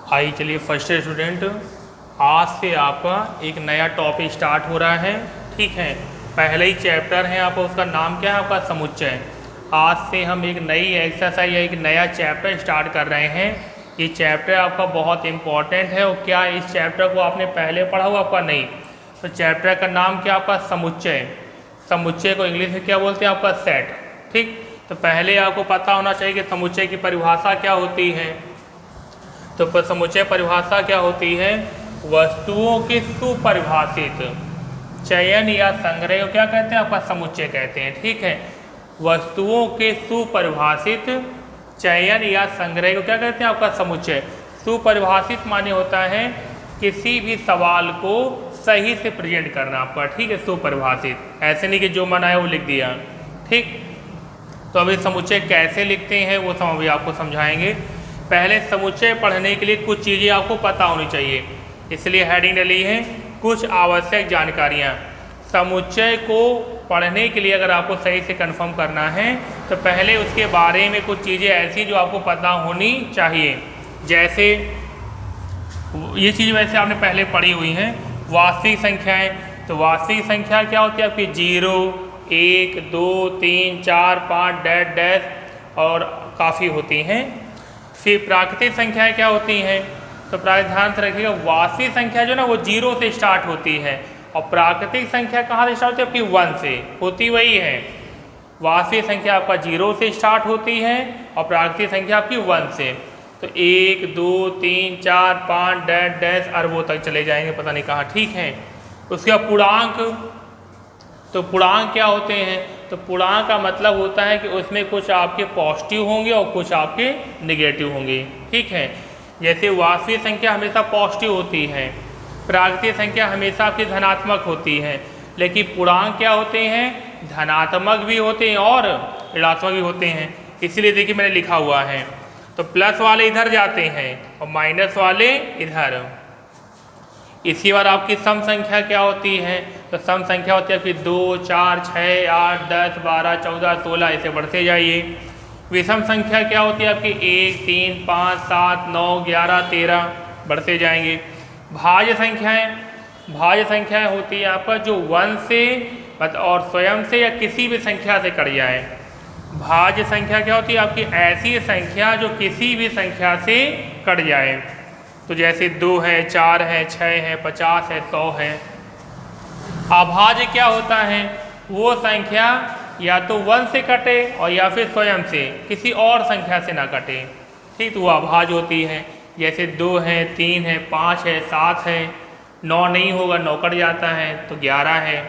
आई चलिए first student, आज से आपका एक नया टॉपिक स्टार्ट हो रहा है। ठीक है, पहले ही चैप्टर है आपका, उसका नाम क्या है आपका समुच्चय। आज से हम एक नई एक्सरसाइज या एक नया चैप्टर स्टार्ट कर रहे हैं। ये चैप्टर आपका बहुत इंपॉर्टेंट है। और क्या इस चैप्टर को आपने पहले पढ़ा हुआ आपका नहीं, तो चैप्टर का नाम क्या आपका समुच्चय। समुच्चय को इंग्लिश में क्या बोलते हैं आपका सेट। ठीक, तो पहले आपको पता होना चाहिए कि समुच्चय की परिभाषा क्या होती है। तो समुच्चय परिभाषा क्या होती है, वस्तुओं के सुपरिभाषित चयन या संग्रह को क्या कहते हैं आपका समुच्चय कहते हैं। ठीक है, वस्तुओं के सुपरिभाषित चयन या संग्रह को क्या कहते हैं आपका समुच्चय। सुपरिभाषित माने होता है किसी भी सवाल को सही से प्रेजेंट करना आपका। ठीक है, सुपरिभाषित, ऐसे नहीं कि जो मन आया वो लिख दिया। ठीक, तो अभी समुच्चय कैसे लिखते हैं वो सब अभी आपको समझाएंगे। पहले समुच्चय पढ़ने के लिए कुछ चीज़ें आपको पता होनी चाहिए, इसलिए हेडिंग डली है कुछ आवश्यक जानकारियाँ। समुच्चय को पढ़ने के लिए अगर आपको सही से कंफर्म करना है तो पहले उसके बारे में कुछ चीज़ें ऐसी जो आपको पता होनी चाहिए। जैसे ये चीज़ वैसे आपने पहले पढ़ी हुई हैं, वास्तविक संख्याएँ। तो वास्तविक संख्या क्या होती है आपकी 0, 1, 2, 3, 4, 5 डैश डैश और काफ़ी होती हैं। फिर प्राकृतिक संख्याएं क्या होती हैं, तो ध्यान से रखिएगा, वास्तविक संख्या जो ना वो 0 से स्टार्ट होती है और प्राकृतिक संख्या कहाँ से स्टार्ट होती है आपकी 1 से, होती वही है। वास्तविक संख्या आपका 0 से स्टार्ट होती है और प्राकृतिक संख्या आपकी 1 से। तो 1, 2, 3, 4, 5 डैश डैश अरबों तक चले जाएंगे, पता नहीं कहाँ। ठीक है, उसके बाद पूर्णांक। तो पूर्णांक क्या होते हैं, तो पूर्णांक का मतलब होता है कि उसमें कुछ आपके पॉजिटिव होंगे और कुछ आपके नेगेटिव होंगे। ठीक है, जैसे वास्तविक संख्या हमेशा पॉजिटिव होती है, प्राकृतिक संख्या हमेशा आपकी धनात्मक होती है, लेकिन पूर्णांक क्या होते हैं, धनात्मक भी होते हैं और ऋणात्मक भी होते हैं। इसलिए देखिए मैंने लिखा हुआ है, तो प्लस वाले इधर जाते हैं और माइनस वाले इधर। इसके बाद आपकी सम संख्या क्या होती है, तो सम संख्या होती है आपकी 2, 4, 6, 8, 10, 12, 14, 16 ऐसे बढ़ते जाइए। विषम संख्या क्या होती है आपकी 1, 3, 5, 7, 9, 11, 13 बढ़ते जाएंगे। भाज्य संख्याएं, भाज्य संख्याएं होती है आपका जो 1 से और स्वयं से या किसी भी संख्या से कट जाए। भाज्य संख्या क्या होती है आपकी ऐसी संख्या जो किसी भी संख्या से कट जाए। तो जैसे 2 है, 4 है, 6 है, 50 है, 100 है। अभाज्य क्या होता है, वो संख्या या तो 1 से कटे और या फिर स्वयं से किसी और संख्या से ना कटे। ठीक, तो वो अभाज्य होती है। जैसे 2 है, 3 है, 5 है, 7 है, 9 नहीं होगा, 9 कट जाता है तो 11 है।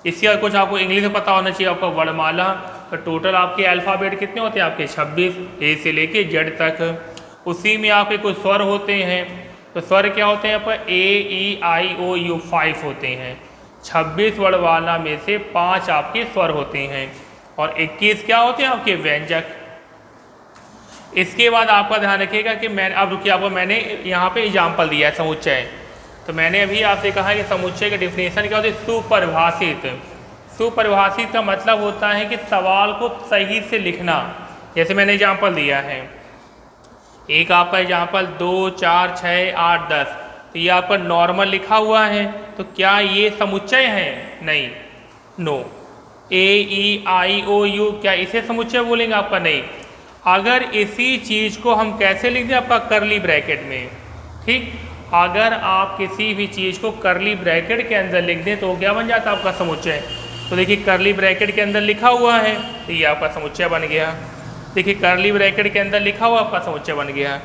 इसके बाद कुछ आपको इंग्लिश में पता होना चाहिए आपका वर्णमाला। तो टोटल आपके अल्फ़ाबेट कितने होते हैं आपके 26, ए से लेके जेड तक। उसी में आपके कुछ स्वर होते हैं, तो स्वर क्या होते हैं आपका ए, ई, आई, ओ, यू 5 होते हैं। 26 वर्णमाला में से 5 आपके स्वर होते हैं और 21 क्या होते हैं आपके व्यंजक। इसके बाद आपका ध्यान रखिएगा कि मैं अब रुकिए, आपको मैंने यहाँ पे एग्जाम्पल दिया है समुच्चय। तो मैंने अभी आपसे कहा कि समुच्चय का डिफिनेशन क्या होती है, सुपरिभाषित। सुपरिभाषित का मतलब होता है कि सवाल को सही से लिखना। जैसे मैंने एग्जाम्पल दिया है, एक आपका एग्जाम्पल 2, 4, 6, 8, 10, तो ये आपका नॉर्मल लिखा हुआ है, तो क्या ये समुच्चय है, नहीं, no. A, E, I, O, you, क्या इसे समुच्चय बोलेंगे आपका, नहीं। अगर इसी चीज़ को हम कैसे लिख दें आपका करली ब्रैकेट में। ठीक, अगर आप किसी भी चीज़ को करली ब्रैकेट के अंदर लिख दें तो वो क्या बन जाता है आपका समुच्चय। तो देखिए करली ब्रैकेट के अंदर लिखा हुआ है तो ये आपका समुच्चय बन गया। देखिए करली ब्रैकेट के अंदर लिखा हुआ आपका समुच्चय बन गया।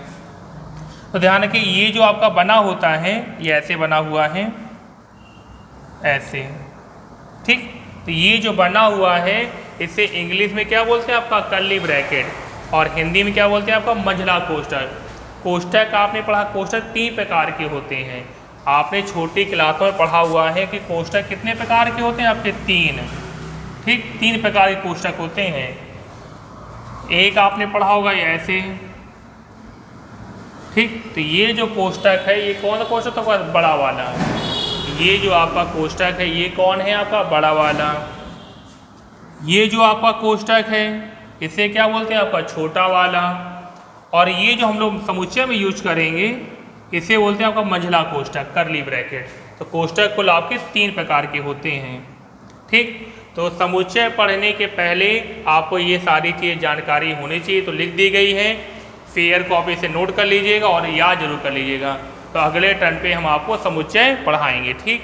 तो ध्यान रखिए, ये जो आपका बना होता है ये ऐसे बना हुआ है, ऐसे। ठीक, तो ये जो बना हुआ है इसे इंग्लिश में क्या बोलते हैं आपका कर्ली ब्रैकेट और हिंदी में क्या बोलते हैं आपका मंझला कोष्ठक। कोष्ठक आपने पढ़ा, कोष्ठक 3 प्रकार के होते हैं। आपने छोटी क्लासों में पढ़ा हुआ है कि कोष्ठक कितने प्रकार के होते हैं आपके 3। ठीक, 3 प्रकार के कोष्ठक होते हैं। एक आपने पढ़ा होगा ये ऐसे। ठीक, तो ये जो कोष्ठक है ये कौन सा कोष्ठक होगा, बड़ा वाला। ये जो आपका कोष्ठक है ये कौन है आपका, बड़ा वाला। ये जो आपका कोष्ठक है इसे क्या बोलते हैं आपका, छोटा वाला। और ये जो हम लोग समुच्चय में यूज करेंगे इसे बोलते हैं आपका मंझला कोष्ठक, करली ब्रैकेट। तो कोष्ठक कुल आपके 3 प्रकार के होते हैं। ठीक, तो समुच्चय पढ़ने के पहले आपको ये सारी चीज़ जानकारी होनी चाहिए, तो लिख दी गई है, फेयर कॉपी से नोट कर लीजिएगा और याद जरूर कर लीजिएगा। तो अगले टर्न पे हम आपको समुच्चय पढ़ाएंगे। ठीक।